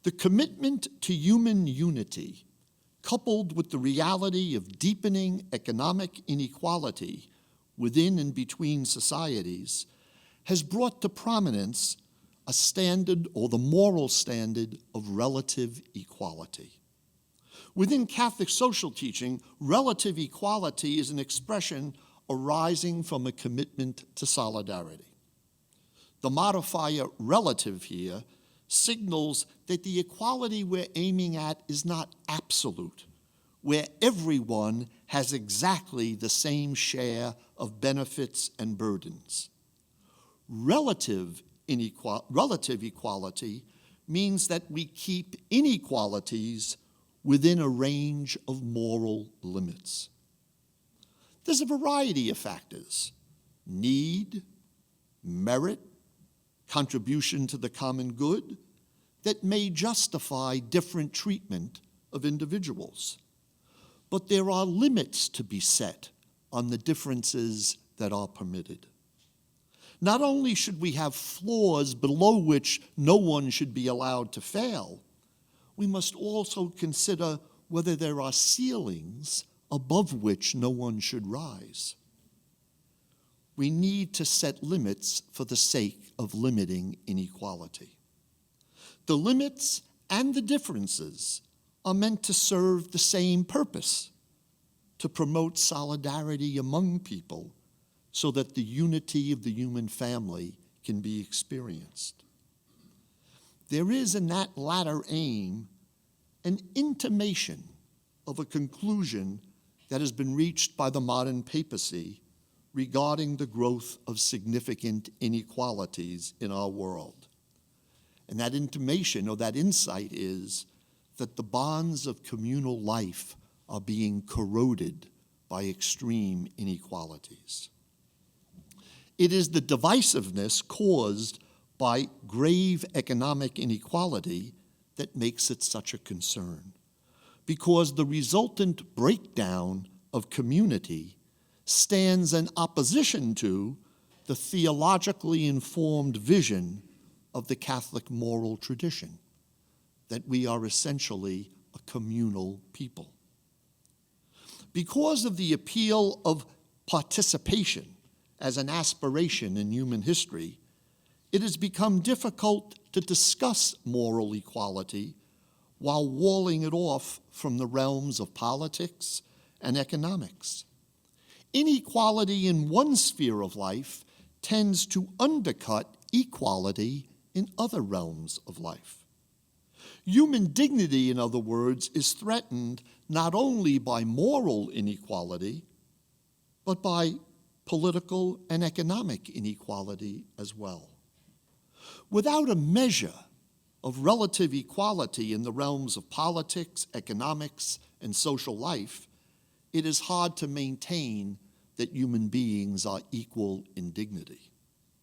The commitment to human unity, coupled with the reality of deepening economic inequality within and between societies, has brought to prominence a standard, or the moral standard, of relative equality. Within Catholic social teaching, relative equality is an expression arising from a commitment to solidarity. The modifier relative here signals that the equality we're aiming at is not absolute, where everyone has exactly the same share of benefits and burdens. Relative equality means that we keep inequalities within a range of moral limits. There's a variety of factors: need, merit, contribution to the common good, that may justify different treatment of individuals. But there are limits to be set on the differences that are permitted. Not only should we have floors below which no one should be allowed to fail, we must also consider whether there are ceilings above which no one should rise. We need to set limits for the sake of limiting inequality. The limits and the differences are meant to serve the same purpose: to promote solidarity among people so that the unity of the human family can be experienced. There is in that latter aim an intimation of a conclusion that has been reached by the modern papacy regarding the growth of significant inequalities in our world. And that intimation, or that insight, is that the bonds of communal life are being corroded by extreme inequalities. It is the divisiveness caused by grave economic inequality that makes it such a concern, because the resultant breakdown of community stands in opposition to the theologically informed vision of the Catholic moral tradition, that we are essentially a communal people. Because of the appeal of participation as an aspiration in human history, it has become difficult to discuss moral equality while walling it off from the realms of politics and economics. Inequality in one sphere of life tends to undercut equality in other realms of life. Human dignity, in other words, is threatened not only by moral inequality, but by political and economic inequality as well. Without a measure of relative equality in the realms of politics, economics, and social life, it is hard to maintain that human beings are equal in dignity.